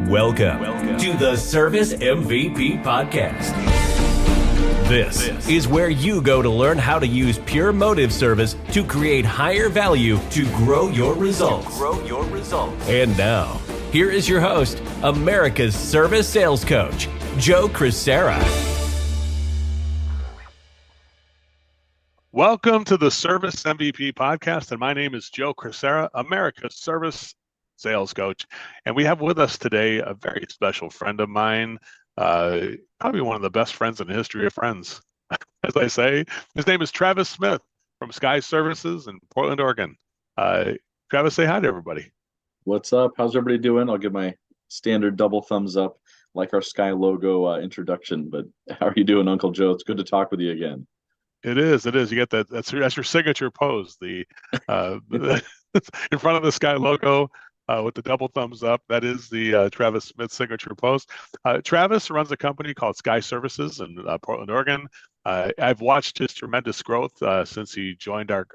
Welcome to the Service MVP Podcast. This is where you go to learn how to use pure motive service to create higher value to grow your results. And now, here is your host, America's service sales coach, Joe Crisara. Welcome to the Service MVP Podcast, and my name is Joe Crisara, America's service sales coach. And we have with us today a very special friend of mine, probably one of the best friends in the history of friends, as I say. His name is Travis Smith from Sky Services in Portland, Oregon. Travis, say hi to everybody. What's up? How's everybody doing? I'll give my standard double thumbs up, like our Sky logo introduction. But how are you doing, Uncle Joe? It's good to talk with you again. It is. You get that. That's your signature pose. The in front of the Sky logo. With the double thumbs up. That is the Travis Smith signature post. Travis runs a company called Sky Services in Portland, Oregon. I've watched his tremendous growth since he joined our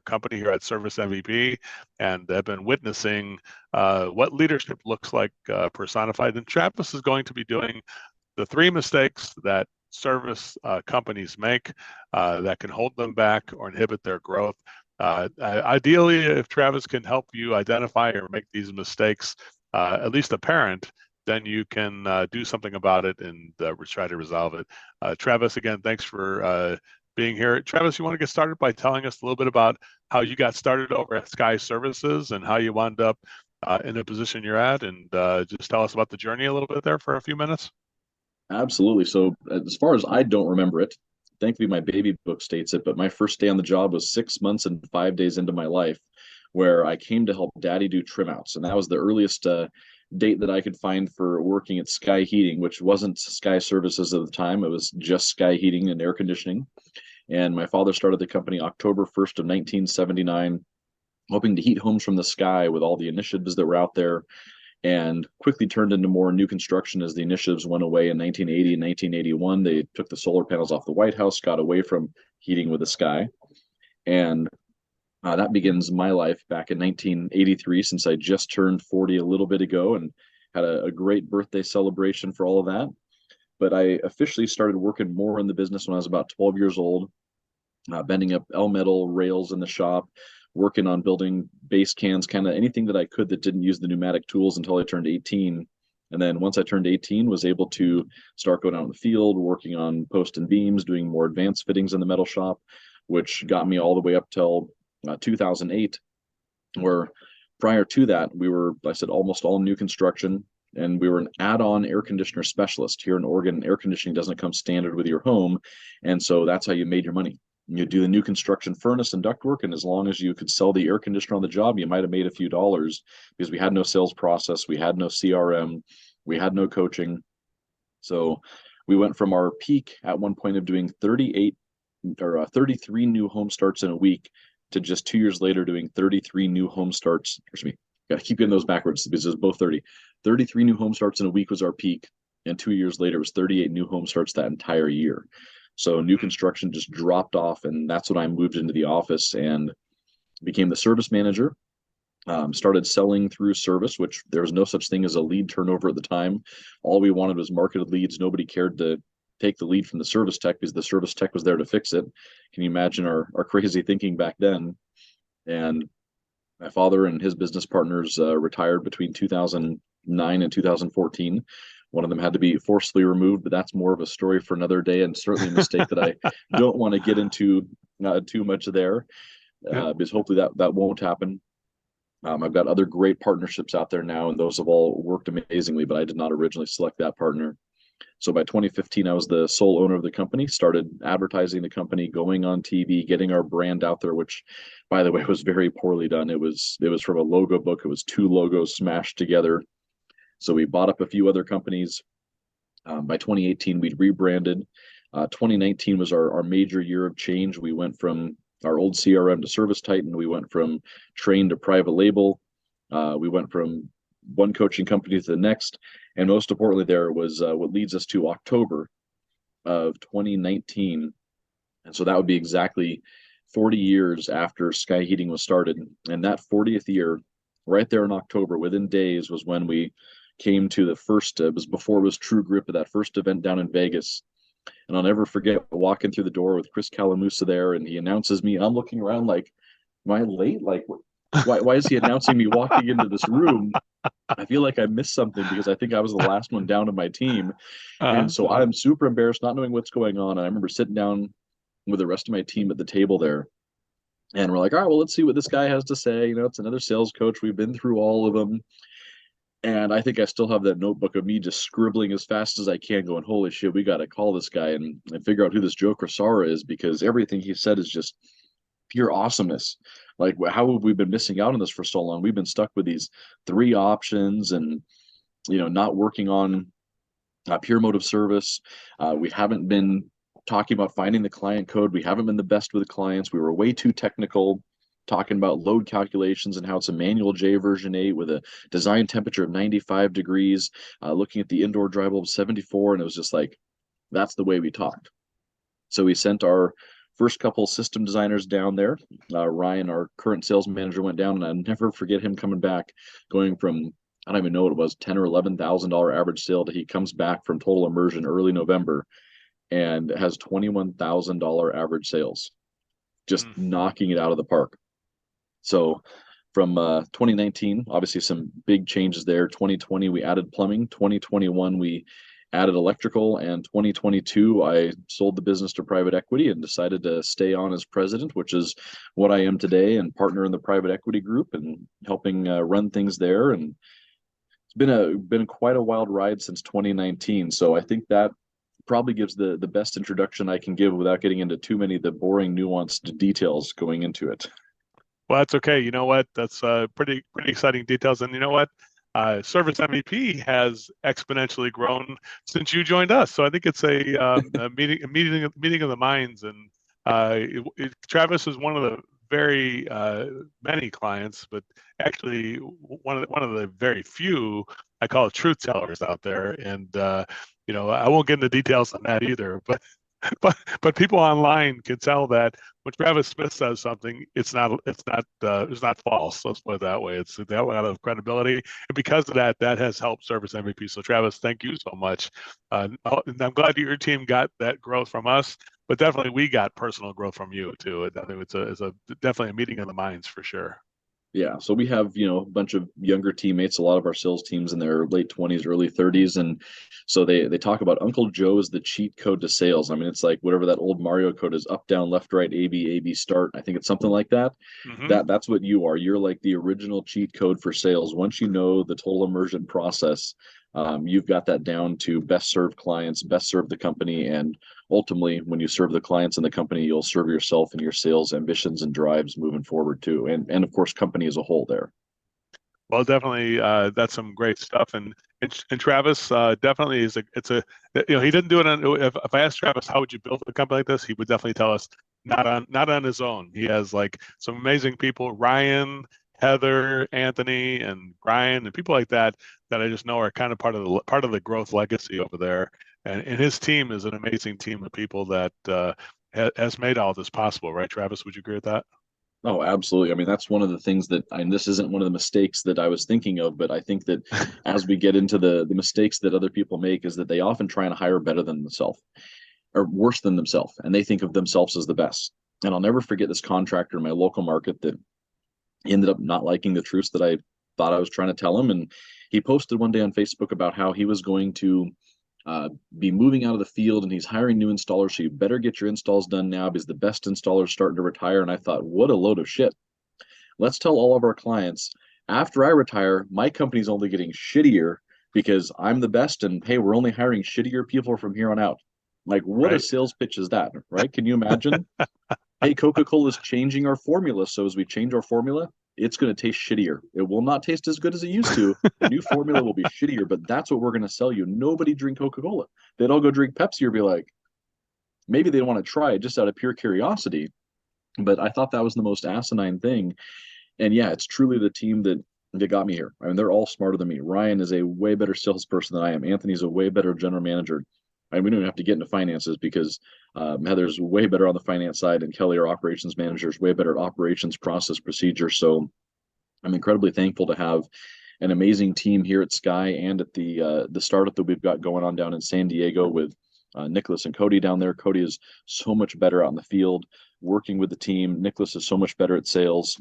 company here at Service MVP, and have been witnessing what leadership looks like personified. And Travis is going to be doing the 3 mistakes that service companies make that can hold them back or inhibit their growth. Ideally, if Travis can help you identify or make these mistakes at least apparent, then you can do something about it and try to resolve it. Travis, again, thanks for being here. Travis, you want to get started by telling us a little bit about how you got started over at Sky Services and how you wound up in the position you're at, and just tell us about the journey a little bit there for a few minutes. Absolutely. So as far as I don't remember it, thankfully my baby book states it, but my first day on the job was 6 months and 5 days into my life, where I came to help daddy do trim outs. And that was the earliest date that I could find for working at Sky Heating, which wasn't Sky Services at the time. It was just Sky Heating and Air Conditioning. And my father started the company October 1st of 1979, hoping to heat homes from the sky with all the initiatives that were out there, and quickly turned into more new construction as the initiatives went away in 1980 and 1981. They took the solar panels off the White House, got away from heating with the sky. And that begins my life back in 1983, since I just turned 40 a little bit ago and had a great birthday celebration for all of that. But I officially started working more in the business when I was about 12 years old, bending up L-metal rails in the shop, working on building base cans, kind of anything that I could that didn't use the pneumatic tools until I turned 18. And then once I turned 18, was able to start going out in the field, working on post and beams, doing more advanced fittings in the metal shop, which got me all the way up till 2008, where prior to that, we were, like I said, almost all new construction, and we were an add-on air conditioner specialist. Here in Oregon, air conditioning doesn't come standard with your home, and so that's how you made your money. You do the new construction furnace and ductwork, and as long as you could sell the air conditioner on the job, you might have made a few dollars, because we had no sales process, we had no CRM, we had no coaching. So we went from our peak at one point of doing 33 new home starts in a week to just 2 years later doing 33 new home starts. Excuse me, gotta keep getting those backwards because it's both 30. 33 new home starts in a week was our peak, and 2 years later it was 38 new home starts that entire year. So new construction just dropped off, and that's when I moved into the office and became the service manager. Started selling through service, which there was no such thing as a lead turnover at the time. All we wanted was marketed leads. Nobody cared to take the lead from the service tech, because the service tech was there to fix it. Can you imagine our crazy thinking back then? And my father and his business partners retired between 2009 and 2014. One of them had to be forcibly removed, but that's more of a story for another day, and certainly a mistake that I don't want to get into too much there, because hopefully that won't happen. I've got other great partnerships out there now, and those have all worked amazingly, but I did not originally select that partner. So by 2015, I was the sole owner of the company, started advertising the company, going on TV, getting our brand out there, which, by the way, was very poorly done. It was from a logo book. It was 2 logos smashed together. So we bought up a few other companies. By 2018, we'd rebranded. 2019 was our major year of change. We went from our old CRM to Service Titan. We went from Train to private label. We went from one coaching company to the next. And most importantly, there was what leads us to October of 2019. And so that would be exactly 40 years after Sky Heating was started. And that 40th year, right there in October, within days, was when we came to the first, it was before it was True Grip, at that first event down in Vegas. And I'll never forget walking through the door with Chris Calamusa there, and he announces me. I'm looking around like, am I late? Like, why is he announcing me walking into this room? I feel like I missed something because I think I was the last one down to my team. And so I'm super embarrassed, not knowing what's going on. And I remember sitting down with the rest of my team at the table there. And we're like, all right, well, let's see what this guy has to say. You know, it's another sales coach. We've been through all of them. And I think I still have that notebook of me just scribbling as fast as I can, going, holy shit, we got to call this guy and figure out who this Joe Crisara is, because everything he said is just pure awesomeness. Like, how have we been missing out on this for so long? We've been stuck with these 3 options and, you know, not working on pure motive service. We haven't been talking about finding the client code. We haven't been the best with the clients. We were way too technical, talking about load calculations and how it's a manual J version 8 with a design temperature of 95 degrees, looking at the indoor dry bulb 74. And it was just like, that's the way we talked. So we sent our first couple system designers down there. Ryan, our current sales manager, went down, and I'll never forget him coming back, going from, I don't even know what it was, $10,000 or $11,000 average sale to he comes back from total immersion early November and has $21,000 average sales, just knocking it out of the park. So from 2019, obviously some big changes there. 2020, we added plumbing. 2021, we added electrical. And 2022, I sold the business to private equity and decided to stay on as president, which is what I am today, and partner in the private equity group and helping run things there. And it's been quite a wild ride since 2019. So I think that probably gives the best introduction I can give without getting into too many of the boring, nuanced details going into it. Well, that's okay. You know what? That's pretty exciting details. And you know what? Service MVP has exponentially grown since you joined us. So I think it's a meeting of the minds. And Travis is one of the very many clients, but actually one of the very few, I call it, truth tellers out there. And you know, I won't get into details on that either, but people online can tell that when Travis Smith says something, it's not false. Let's put it that way. It's that lot of credibility, and because of that, that has helped Service MVP. So Travis, thank you so much. And I'm glad your team got that growth from us, but definitely we got personal growth from you too. I think it's definitely a meeting of the minds for sure. Yeah, so we have, you know, a bunch of younger teammates, a lot of our sales teams in their late 20s, early 30s. And so they talk about Uncle Joe is the cheat code to sales. I mean, it's like whatever that old Mario code is, up, down, left, right, A, B, start. I think it's something like that. That's what you are. You're like the original cheat code for sales. Once you know the total immersion process, you've got that down to best serve clients, best serve the company. And ultimately, when you serve the clients and the company, you'll serve yourself and your sales ambitions and drives moving forward too. And of course, company as a whole there. Well, definitely, that's some great stuff. And Travis definitely is you know, he didn't do it on, if I asked Travis, how would you build a company like this? He would definitely tell us not on his own. He has like some amazing people, Ryan, Heather, Anthony, and Brian, and people like that I just know are kind of part of the growth legacy over there. And his team is an amazing team of people that has made all this possible, right, Travis? Would you agree with that? Oh, absolutely. I mean, that's one of the things that, and this isn't one of the mistakes that I was thinking of, but I think that as we get into the mistakes that other people make, is that they often try and hire better than themselves or worse than themselves, and they think of themselves as the best. And I'll never forget this contractor in my local market that ended up not liking the truths that I thought I was trying to tell him. And he posted one day on Facebook about how he was going to be moving out of the field and he's hiring new installers. So you better get your installs done now because the best installers starting to retire. And I thought, what a load of shit. Let's tell all of our clients, after I retire, my company's only getting shittier because I'm the best. And hey, we're only hiring shittier people from here on out. Like, what a sales pitch is that, right? Can you imagine? Hey, Coca-Cola is changing our formula. So as we change our formula, it's going to taste shittier. It will not taste as good as it used to. The new formula will be shittier, but that's what we're going to sell you. Nobody drink Coca-Cola. They'd all go drink Pepsi or be like, maybe they want to try it just out of pure curiosity. But I thought that was the most asinine thing. And yeah, it's truly the team that got me here. I mean, they're all smarter than me. Ryan is a way better salesperson than I am. Anthony's a way better general manager. And we don't even have to get into finances because Heather's way better on the finance side, and Kelly, our operations manager, is way better at operations, process, procedure. So I'm incredibly thankful to have an amazing team here at Sky and at the startup that we've got going on down in San Diego with Nicholas and Cody down there. Cody is so much better out in the field working with the team. Nicholas is so much better at sales.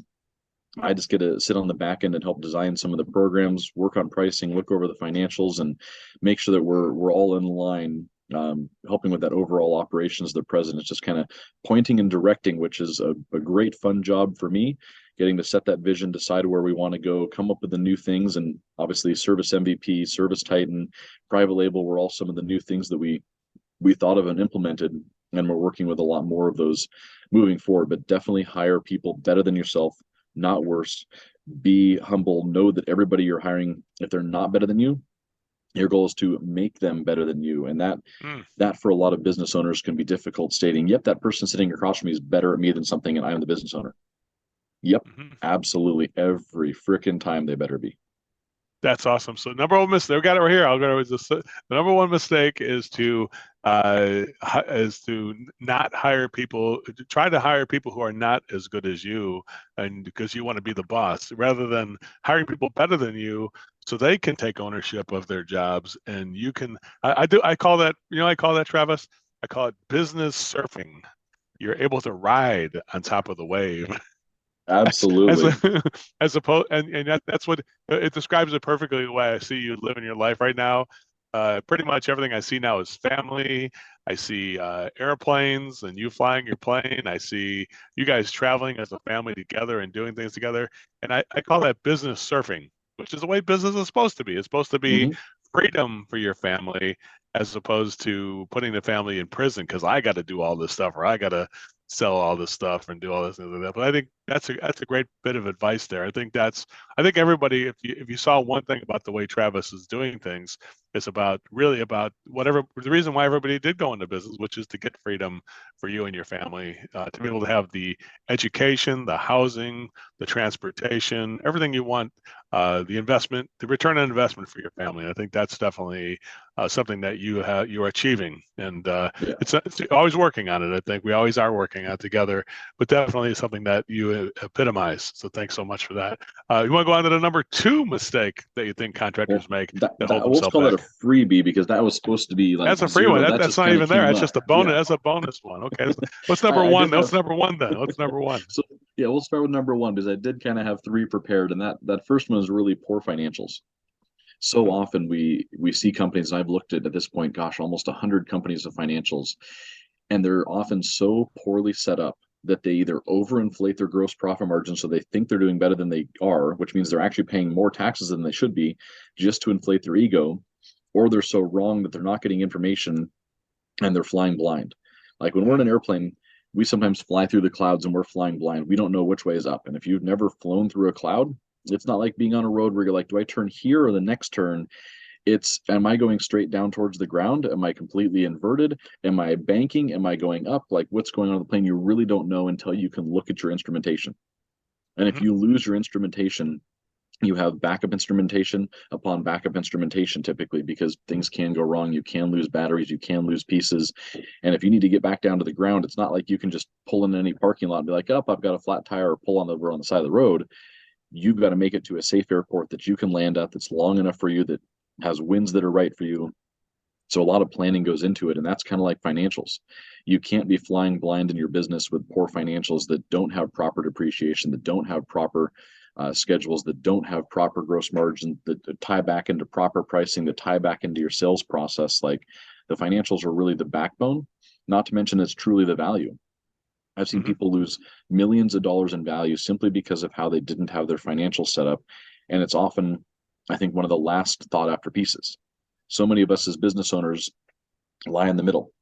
I just get to sit on the back end and help design some of the programs, work on pricing, look over the financials, and make sure that we're all in line, helping with that overall operations. The president's just kind of pointing and directing, which is a great fun job for me, getting to set that vision, decide where we want to go, come up with the new things, and obviously Service MVP, Service Titan, Private Label were all some of the new things that we thought of and implemented, and we're working with a lot more of those moving forward. But definitely hire people better than yourself, not worse. Be humble. Know that everybody you're hiring, if they're not better than you, your goal is to make them better than you. And that for a lot of business owners can be difficult, stating, yep, that person sitting across from me is better at me than something, and I'm the business owner. Yep, absolutely. Every freaking time they better be. That's awesome. So number one mistake, we got it right here. I'll go with this. The number one mistake is to not hire people, to try to hire people who are not as good as you, and because you want to be the boss, rather than hiring people better than you so they can take ownership of their jobs. And you can, I call that, Travis, I call it business surfing. You're able to ride on top of the wave. Absolutely. As opposed, and that's what it describes it perfectly, the way I see you living your life right now. Pretty much everything I see now is family. I see airplanes and you flying your plane. I see you guys traveling as a family together and doing things together. And I call that business surfing, which is the way business is supposed to be. It's supposed to be freedom for your family, as opposed to putting the family in prison because I got to do all this stuff, or I got to sell all this stuff and do all this and that. But I think that's a great bit of advice there. I think everybody, if you saw one thing about the way Travis is doing things, it's really about whatever the reason why everybody did go into business, which is to get freedom for you and your family, to be able to have the education, the housing, the transportation, everything you want, the investment, the return on investment for your family. I think that's definitely something that you're achieving, and it's always working on it. I think we always are working on it together, but definitely something that you epitomize. So thanks so much for that. You want to go on to the number 2 mistake that you think contractors make? Let's call that a freebie, because that was supposed to be like that's a free one. That's not even there. That's just a bonus. Yeah. That's a bonus one. Okay, what's number one? What's number one then? What's number one? So yeah, we'll start with number 1, because I did kind of have 3 prepared, and that first one is really poor financials. So often we see companies, and I've looked at this point, gosh, almost 100 companies of financials, and they're often so poorly set up that they either overinflate their gross profit margin, so they think they're doing better than they are, which means they're actually paying more taxes than they should be, just to inflate their ego, or they're so wrong that they're not getting information and they're flying blind. Like when we're in an airplane, we sometimes fly through the clouds and we're flying blind. We don't know which way is up. And if you've never flown through a cloud, it's not like being on a road where you're like, do I turn here or the next turn? It's, am I going straight down towards the ground? Am I completely inverted? Am I banking? Am I going up? Like, what's going on in the plane? You really don't know until you can look at your instrumentation. And if you lose your instrumentation, you have backup instrumentation upon backup instrumentation, typically, because things can go wrong. You can lose batteries, you can lose pieces. And if you need to get back down to the ground, it's not like you can just pull in any parking lot and be like, oh, I've got a flat tire, or pull on the side of the road. You've got to make it to a safe airport that you can land at, that's long enough for you, that has winds that are right for you. So a lot of planning goes into it, and that's kind of like financials. You can't be flying blind in your business with poor financials that don't have proper depreciation, that don't have proper schedules, that don't have proper gross margin, that tie back into proper pricing, that tie back into your sales process. Like, the financials are really the backbone, not to mention it's truly the value. I've seen people lose millions of dollars in value simply because of how they didn't have their financials set up. And it's often, I think, one of the last thought after pieces. So many of us as business owners lie in the middle.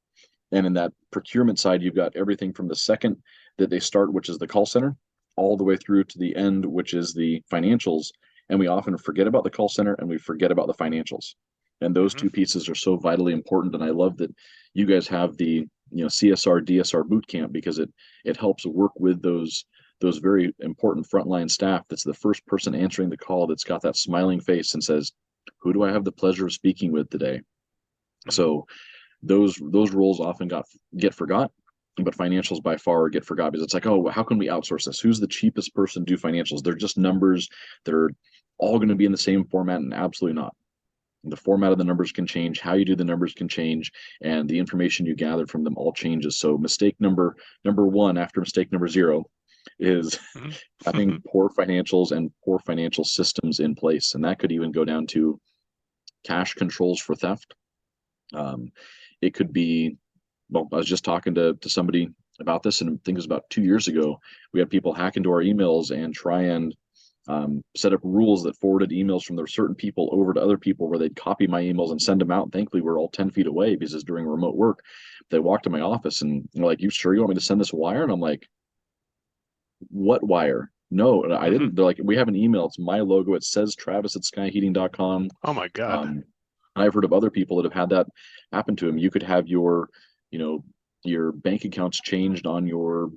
And in that procurement side, you've got everything from the second that they start, which is the call center, all the way through to the end, which is the financials. And we often forget about the call center and we forget about the financials. And those two pieces are so vitally important. And I love that you guys have the CSR, DSR boot camp, because it helps work with those very important frontline staff. That's the first person answering the call, that's got that smiling face and says, who do I have the pleasure of speaking with today? So those roles often get forgot. but financials by far get forgotten because it's like, oh, how can we outsource this? Who's the cheapest person to do financials? They're just numbers that are all going to be in the same format, and absolutely not. The format of the numbers can change, how you do the numbers can change, and the information you gather from them all changes. So mistake number one after mistake number 0 is having poor financials and poor financial systems in place. And that could even go down to cash controls for theft. It could be, well, I was just talking to somebody about this, and I think it was about 2 years ago. We had people hack into our emails and try and set up rules that forwarded emails from certain people over to other people, where they'd copy my emails and send them out. Thankfully, we're all 10 feet away because it's during remote work. They walked to my office and they're like, "You sure you want me to send this wire?" And I'm like, "What wire?" No, I didn't. They're like, "We have an email. It's my logo. It says Travis@skyheating.com." Oh my God. I've heard of other people that have had that happen to them. You could have your, your bank accounts changed on your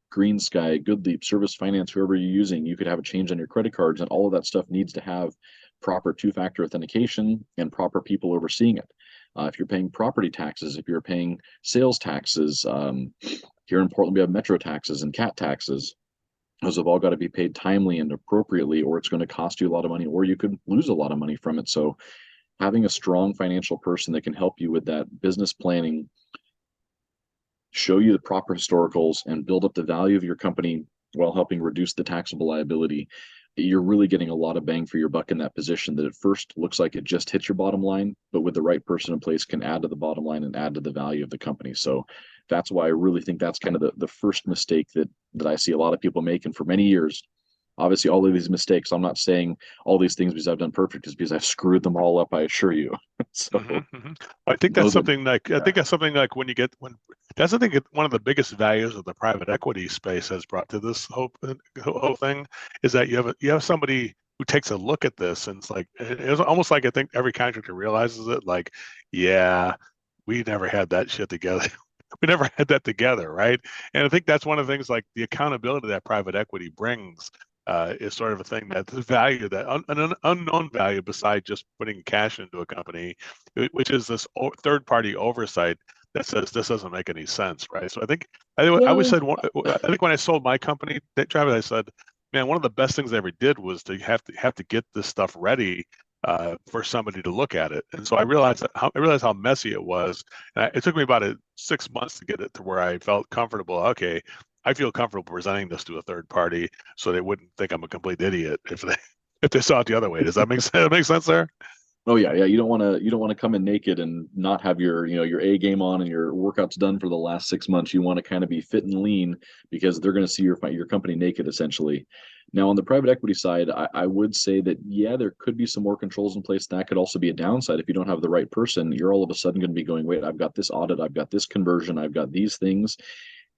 Green Sky, Goodleap, Service Finance, whoever you're using. You could have a change on your credit cards, and all of that stuff needs to have proper two-factor authentication and proper people overseeing it. If you're paying property taxes, if you're paying sales taxes, here in Portland we have metro taxes and cat taxes. Those have all got to be paid timely and appropriately, or it's going to cost you a lot of money, or you could lose a lot of money from it. So having a strong financial person that can help you with that business planning, show you the proper historicals, and build up the value of your company while helping reduce the taxable liability, you're really getting a lot of bang for your buck in that position that at first looks like it just hits your bottom line, but with the right person in place can add to the bottom line and add to the value of the company. So that's why I really think that's kind of the first mistake that I see a lot of people make. And for many years, obviously all of these mistakes, I'm not saying all these things because I've done perfect, is because I've screwed them all up, I assure you. So I think that's something like, I think that's something like when that's, I think, one of the biggest values of the private equity space has brought to this whole thing, is that you have somebody who takes a look at this, and it's almost like, I think every contractor realizes it, like, yeah, we never had that shit together. We never had that together, right? And I think that's one of the things, like the accountability that private equity brings, is sort of a thing that's value, that an unknown value beside just putting cash into a company, which is this third-party oversight that says this doesn't make any sense, right? So I think I always said, I think when I sold my company, Travis, I said, man, one of the best things I ever did was to have to get this stuff ready for somebody to look at it. And so I realized how messy it was. And it took me about 6 months to get it to where I felt comfortable. Okay, I feel comfortable presenting this to a third party, so they wouldn't think I'm a complete idiot if they saw it the other way. Does that make sense? Make sense there? Oh yeah. You don't want to come in naked and not have your A game on and your workouts done for the last 6 months. You want to kind of be fit and lean, because they're going to see your company naked, essentially. Now, on the private equity side, I would say that, yeah, there could be some more controls in place. That could also be a downside. If you don't have the right person, you're all of a sudden going to be going, wait, I've got this audit, I've got this conversion, I've got these things,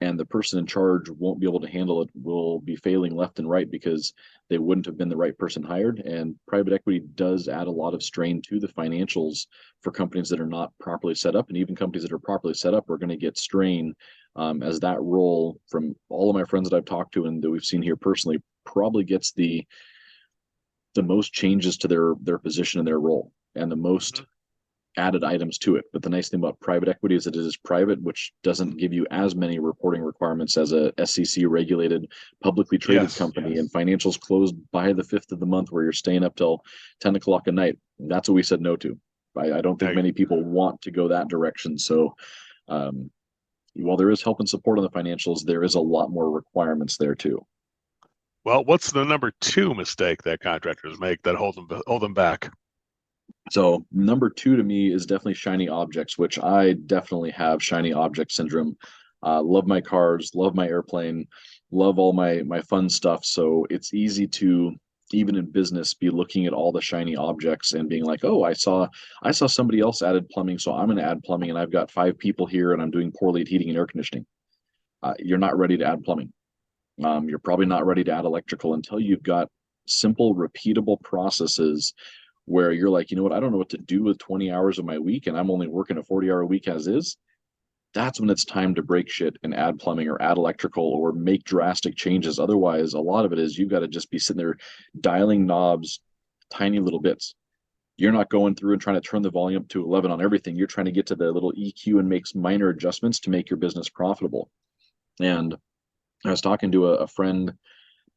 and the person in charge won't be able to handle it, will be failing left and right because they wouldn't have been the right person hired. And private equity does add a lot of strain to the financials for companies that are not properly set up. And even companies that are properly set up are going to get strain, as that role, from all of my friends that I've talked to and that we've seen here personally, probably gets the most changes to their position and their role, and the most added items to it. But the nice thing about private equity is that it is private, which doesn't give you as many reporting requirements as a SEC regulated publicly traded company. And financials closed by the 5th of the month, where you're staying up till 10 o'clock at night. That's what we said no to. I don't think many people want to go that direction. So while there is help and support on the financials, there is a lot more requirements there too. Well, what's the number 2 mistake that contractors make that hold them back? So number 2 to me is definitely shiny objects, which I definitely have shiny object syndrome. Love my cars, love my airplane, love all my fun stuff. So it's easy to, even in business, be looking at all the shiny objects and being like, oh, I saw somebody else added plumbing, so I'm going to add plumbing, and I've got 5 people here and I'm doing poorly at heating and air conditioning. You're not ready to add plumbing. You're probably not ready to add electrical until you've got simple, repeatable processes where you're like, you know what, I don't know what to do with 20 hours of my week, and I'm only working a 40-hour week as is. That's when it's time to break shit and add plumbing or add electrical or make drastic changes. Otherwise, a lot of it is you've got to just be sitting there dialing knobs, tiny little bits. You're not going through and trying to turn the volume up to 11 on everything. You're trying to get to the little EQ and make minor adjustments to make your business profitable. And I was talking to a friend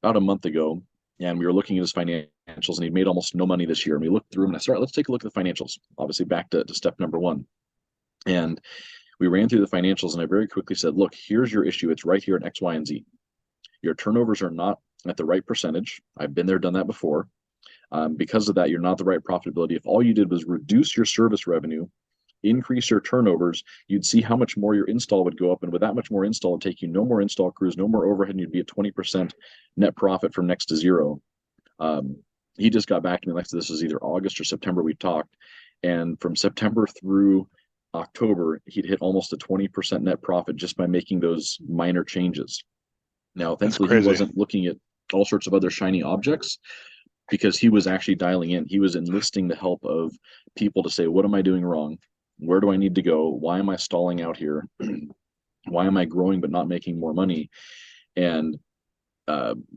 about a month ago, and we were looking at his financials, and he'd made almost no money this year. And we looked through them, and I started, let's take a look at the financials. Obviously, back to step number one. And we ran through the financials, and I very quickly said, look, here's your issue. It's right here in X, Y, and Z. Your turnovers are not at the right percentage. I've been there, done that before. Because of that, you're not the right profitability. If all you did was reduce your service revenue, increase your turnovers, you'd see how much more your install would go up. And with that much more install, it'd take you no more install crews, no more overhead, and you'd be at 20% net profit from next to zero. He just got back to me, like this was either August or September we talked. And from September through October, he'd hit almost a 20% net profit just by making those minor changes. Now, thankfully, he wasn't looking at all sorts of other shiny objects, because he was actually dialing in. He was enlisting the help of people to say, what am I doing wrong? Where do I need to go? Why am I stalling out here? Why am I growing but not making more money? And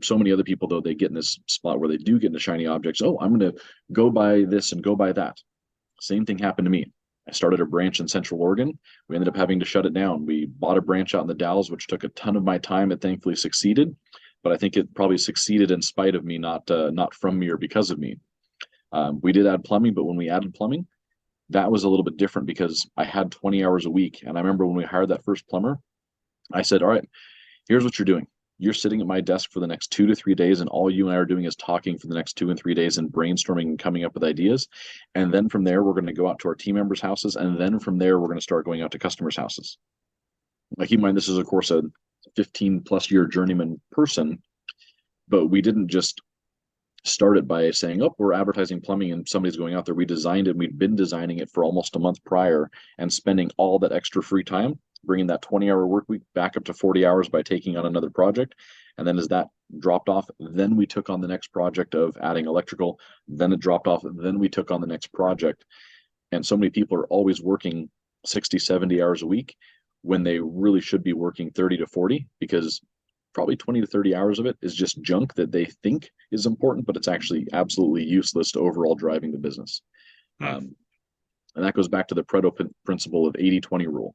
so many other people, though, they get in this spot where they do get into shiny objects. Oh, I'm going to go buy this and go buy that. Same thing happened to me. I started a branch in Central Oregon. We ended up having to shut it down. We bought a branch out in the Dalles, which took a ton of my time. It thankfully succeeded, but I think it probably succeeded in spite of me, not from me or because of me. We did add plumbing, but when we added plumbing, that was a little bit different because I had 20 hours a week. And I remember when we hired that first plumber, I said, all right, here's what you're doing. You're sitting at my desk for the next 2 to 3 days, and all you and I are doing is talking for the next 2 and 3 days and brainstorming and coming up with ideas. And then from there, we're going to go out to our team members' houses. And then from there, we're going to start going out to customers' houses. Like, keep in mind, this is, of course, a 15 plus year journeyman person, but we didn't just start it by saying, oh, we're advertising plumbing and somebody's going out there. We designed it. We'd been designing it for almost a month prior and spending all that extra free time, bringing that 20-hour work week back up to 40 hours by taking on another project. And then as that dropped off, then we took on the next project of adding electrical. Then it dropped off. Then we took on the next project. And so many people are always working 60, 70 hours a week when they really should be working 30 to 40, because probably 20 to 30 hours of it is just junk that they think is important, but it's actually absolutely useless to overall driving the business. And that goes back to the Pareto principle of 80-20 rule.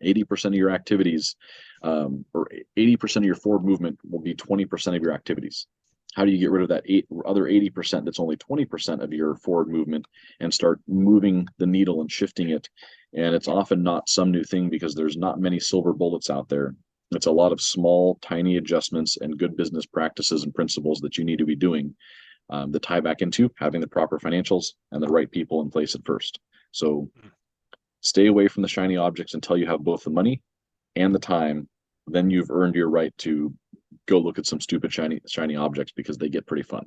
80% of your activities, or 80% of your forward movement will be 20% of your activities. How do you get rid of that other 80% that's only 20% of your forward movement and start moving the needle and shifting it? And it's often not some new thing, because there's not many silver bullets out there. It's a lot of small, tiny adjustments and good business practices and principles that you need to be doing that tie back into having the proper financials and the right people in place at first. So stay away from the shiny objects until you have both the money and the time. Then you've earned your right to go look at some stupid shiny objects, because they get pretty fun.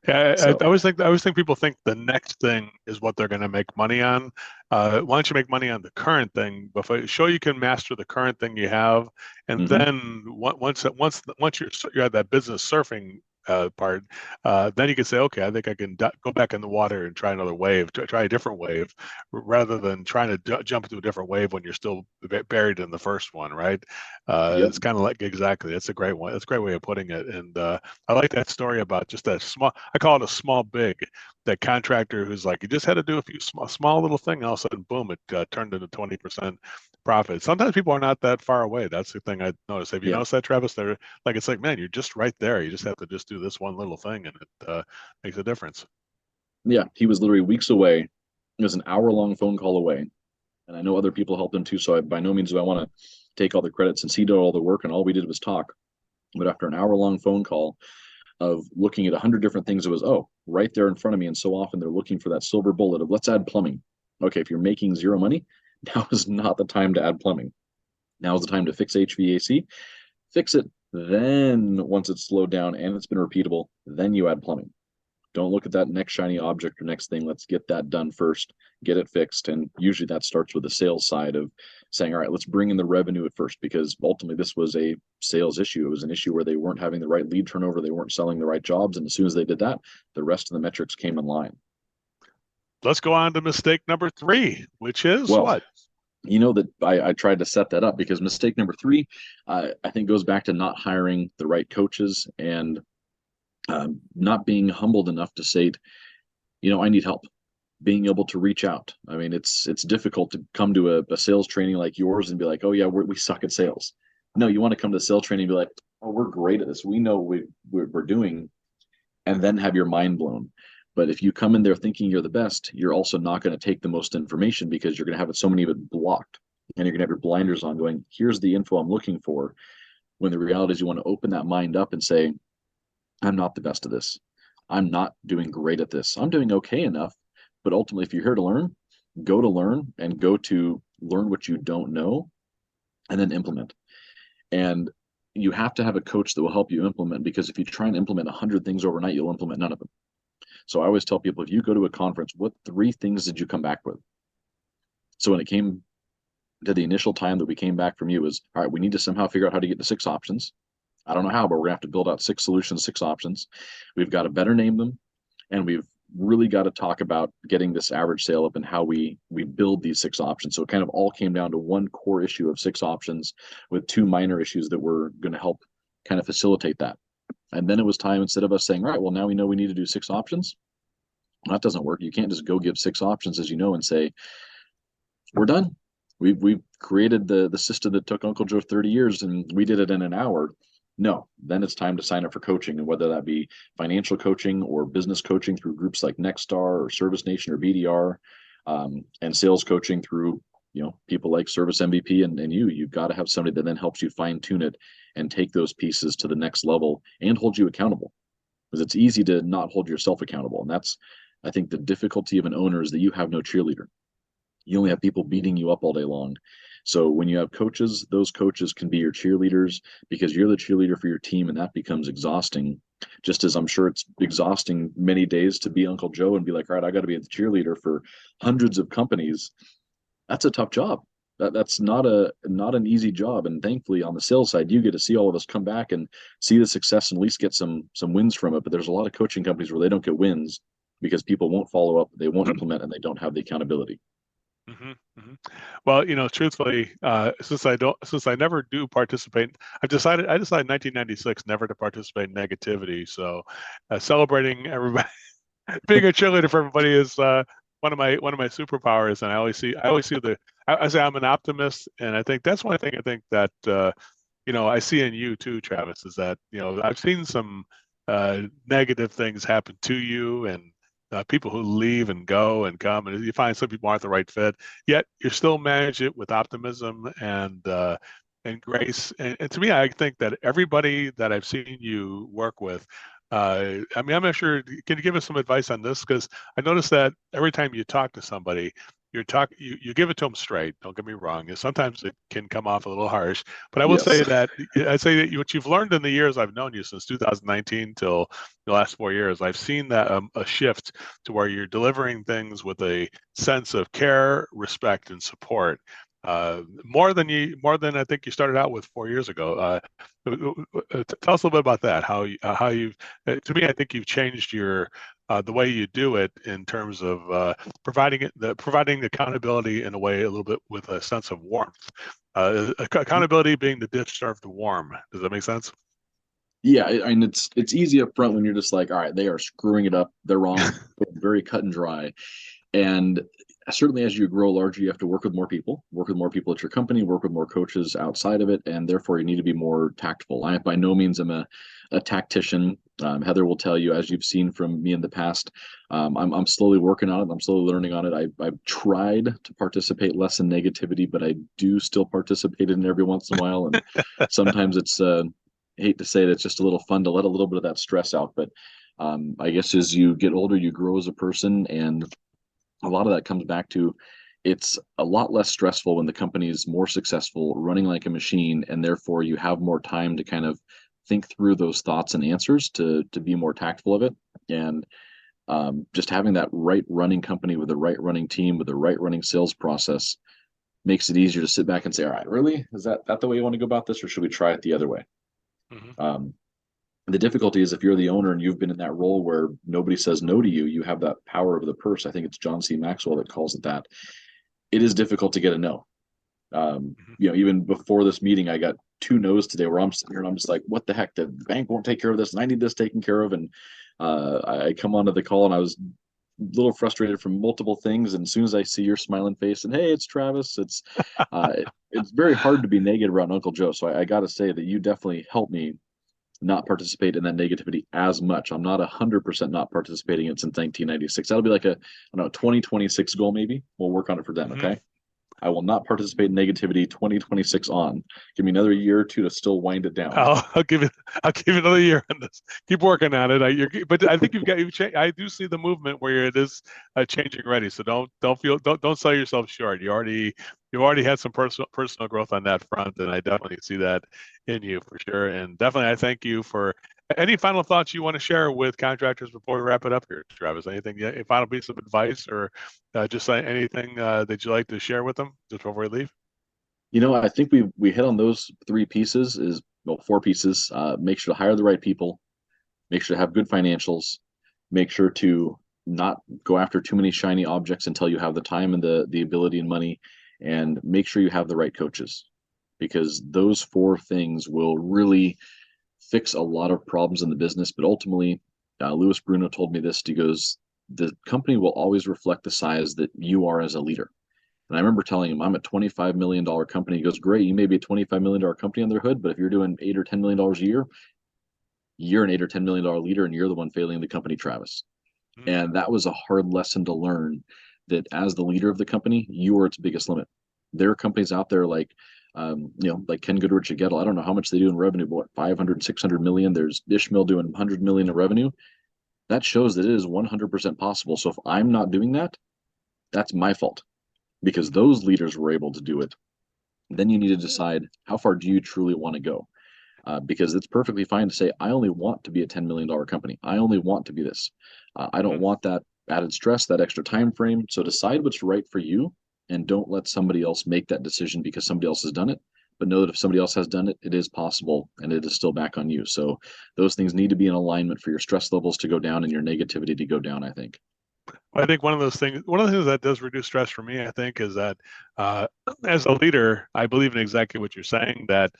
Yeah, I always think people think the next thing is what they're going to make money on. Why don't you make money on the current thing before show you can master the current thing you have, and then once you're at that business surfing part, then you can say, okay, I think I can go back in the water and try another wave, try a different wave, rather than trying to jump into a different wave when you're still buried in the first one, right? It's kind of like, exactly. That's a great one. That's a great way of putting it. And I like that story about just that small, I call it a small big, that contractor who's like, you just had to do a few small little thing, and all of a sudden, boom, it turned into 20% profit. Sometimes people are not that far away. That's the thing I noticed. Have you noticed that, Travis? They're like, it's like, man, you're just right there. You just have to just do this one little thing, and it makes a difference. Yeah, he was literally weeks away. It was an hour-long phone call away, and I know other people helped him too. So by no means do I want to take all the credit, since he did all the work and all we did was talk. But after an hour-long phone call of looking at 100 different things, it was, oh, right there in front of me. And so often they're looking for that silver bullet of, let's add plumbing. Okay, if you're making zero money, now is not the time to add plumbing. Now is the time to fix HVAC, fix it. Then once it's slowed down and it's been repeatable, then you add plumbing. Don't look at that next shiny object or next thing. Let's get that done first, get it fixed. And usually that starts with the sales side of saying, all right, let's bring in the revenue at first, because ultimately this was a sales issue. It was an issue where they weren't having the right lead turnover. They weren't selling the right jobs. And as soon as they did that, the rest of the metrics came in line. Let's go on to mistake number 3, which is what? You know that I tried to set that up, because mistake number 3, I think, goes back to not hiring the right coaches and not being humbled enough to say, I need help. Being able to reach out. I mean, it's difficult to come to a sales training like yours and be like, oh yeah, we suck at sales. No, you want to come to sales training and be like, oh, we're great at this. We know we're doing, and then have your mind blown. But if you come in there thinking you're the best, you're also not going to take the most information because you're going to have so many of it blocked. And you're going to have your blinders on going, here's the info I'm looking for. When the reality is you want to open that mind up and say, I'm not the best at this. I'm not doing great at this. I'm doing okay enough. But ultimately, if you're here to learn, go to learn and go to learn what you don't know and then implement. And you have to have a coach that will help you implement, because if you try and implement 100 things overnight, you'll implement none of them. So I always tell people, if you go to a conference, what 3 things did you come back with? So when it came to the initial time that we came back from you was, all right, we need to somehow figure out how to get to 6 options. I don't know how, but we're gonna have to build out 6 solutions, 6 options. We've got to better name them, and we've really got to talk about getting this average sale up and how we build these 6 options. So it kind of all came down to one core issue of 6 options with 2 minor issues that were going to help kind of facilitate that. And then it was time, instead of us saying, all right, well, now we know we need to do 6 options. That doesn't work. You can't just go give 6 options, as you know, and say, we're done. We've created the system that took Uncle Joe 30 years and we did it in an hour. No, then it's time to sign up for coaching, and whether that be financial coaching or business coaching through groups like Nexstar or Service Nation or BDR, and sales coaching through people like Service MVP and you've got to have somebody that then helps you fine tune it and take those pieces to the next level and hold you accountable, because it's easy to not hold yourself accountable. And that's, I think, the difficulty of an owner, is that you have no cheerleader. You only have people beating you up all day long. So when you have coaches, those coaches can be your cheerleaders, because you're the cheerleader for your team, and that becomes exhausting. Just as I'm sure it's exhausting many days to be Uncle Joe and be like, all right, I got to be the cheerleader for hundreds of companies. That's a tough job. That's not an easy job. And thankfully on the sales side, you get to see all of us come back and see the success and at least get some wins from it. But there's a lot of coaching companies where they don't get wins because people won't follow up, they won't implement, and they don't have the accountability. Mm-hmm, mm-hmm. Well, truthfully, since I never do participate, I decided in 1996 never to participate in negativity. So, celebrating everybody, being a cheerleader for everybody is one of my superpowers. And I say I'm an optimist, and I think that's one thing I think that I see in you too, Travis, is that I've seen some negative things happen to you, and people who leave and go and come, and you find some people aren't the right fit, yet you still manage it with optimism and grace. And to me, I think that everybody that I've seen you work with, I mean, I'm not sure, can you give us some advice on this? Because I noticed that every time you talk to somebody, you give it to them straight. Don't get me wrong. And sometimes it can come off a little harsh, but I will say Yes. that what you've learned in the years I've known you, since 2019 till the last 4 years, I've seen that a shift to where you're delivering things with a sense of care, respect, and support. More than I think you started out with 4 years ago. Tell us a little bit about that. How you to me, I think you've changed your the way you do it in terms of providing accountability in a way a little bit with a sense of warmth. Accountability being the dish served warm. Does that make sense? Yeah, and it's easy up front when you're just like, all right, they are screwing it up, they're wrong, very cut and dry. And certainly as you grow larger, you have to work with more people at your company, work with more coaches outside of it, and therefore you need to be more tactful. I by no means am a tactician. Heather will tell you, as you've seen from me in the past, I'm slowly working on it. I'm slowly learning on it. I've tried to participate less in negativity, but I do still participate in it every once in a while. And sometimes it's, I hate to say it, it's just a little fun to let a little bit of that stress out. But I guess as you get older, you grow as a person, and a lot of that comes back to, it's a lot less stressful when the company is more successful, running like a machine, and therefore you have more time to kind of think through those thoughts and answers to be more tactful of it. And just having that right running company with the right running team with the right running sales process makes it easier to sit back and say, all right, really, is that the way you want to go about this, or should we try it the other way? Mm-hmm. The difficulty is, if you're the owner and you've been in that role where nobody says no to you, you have that power of the purse. I think it's John C. Maxwell that calls it that. It is difficult to get a no. Even before this meeting, I got 2 no's today where I'm sitting here and I'm just like, what the heck? The bank won't take care of this, and I need this taken care of. And I come onto the call and I was a little frustrated from multiple things. And as soon as I see your smiling face and, hey, it's Travis, it's very hard to be negative around Uncle Joe. So I got to say that you definitely helped me not participate in that negativity as much. I'm not 100% not participating in it since 1996. That'll be like a, I don't know, 2026 goal maybe. We'll work on it for then. Mhm. Okay. I will not participate in negativity 2026 on. Give me another year or two to still wind it down. I'll give you another year on this. Keep working on it. But I think I do see the movement where it is changing already. So don't sell yourself short. You already had some personal growth on that front, and I definitely see that in you for sure. And definitely, I thank you for any final thoughts you want to share with contractors before we wrap it up here, Travis. Anything, a final piece of advice, or just anything that you'd like to share with them just before we leave? I think we hit on those three pieces is well, four pieces. Make sure to hire the right people, make sure to have good financials, make sure to not go after too many shiny objects until you have the time and the ability and money, and make sure you have the right coaches, because those four things will really fix a lot of problems in the business. But ultimately, Louis Bruno told me this. He goes, the company will always reflect the size that you are as a leader. And I remember telling him, I'm a $25 million company. He goes, great, you may be a $25 million company under the hood, but if you're doing $8 or $10 million a year, you're an $8 or $10 million leader, and you're the one failing the company, Travis. And that was a hard lesson to learn, that as the leader of the company, you are its biggest limit. There are companies out there like, like Ken Goodrich at Gettle. I don't know how much they do in revenue, but what, 500, 600 million. There's Ishmael doing 100 million in revenue. That shows that it is 100% possible. So if I'm not doing that, that's my fault, because those leaders were able to do it. Then you need to decide, how far do you truly want to go? Because it's perfectly fine to say, I only want to be a $10 million company. I only want to be this. I don't want that added stress, that extra time frame. So decide what's right for you, and don't let somebody else make that decision because somebody else has done it. But know that if somebody else has done it, it is possible, and it is still back on you. So those things need to be in alignment for your stress levels to go down and your negativity to go down, I think. I think one of the things that does reduce stress for me, I think, is that as a leader, I believe in exactly what you're saying, that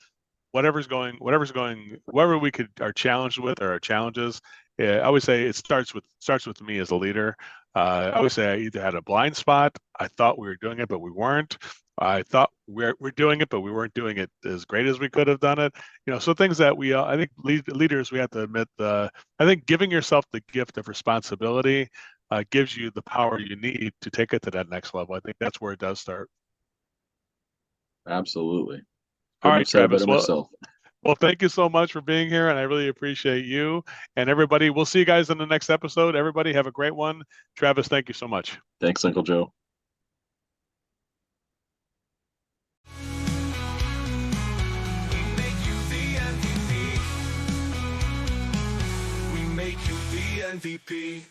whatever we are challenged with, or our challenges, I always say it starts with me as a leader. I always say I either had a blind spot, I thought we were doing it, but we weren't. I thought we're doing it, but we weren't doing it as great as we could have done it. So things that I think leaders, we have to admit, I think giving yourself the gift of responsibility gives you the power you need to take it to that next level. I think that's where it does start. Absolutely. All right, Travis. Myself. Well, thank you so much for being here, and I really appreciate you. And everybody, we'll see you guys in the next episode. Everybody, have a great one. Travis, thank you so much. Thanks, Uncle Joe. Make you the MVP.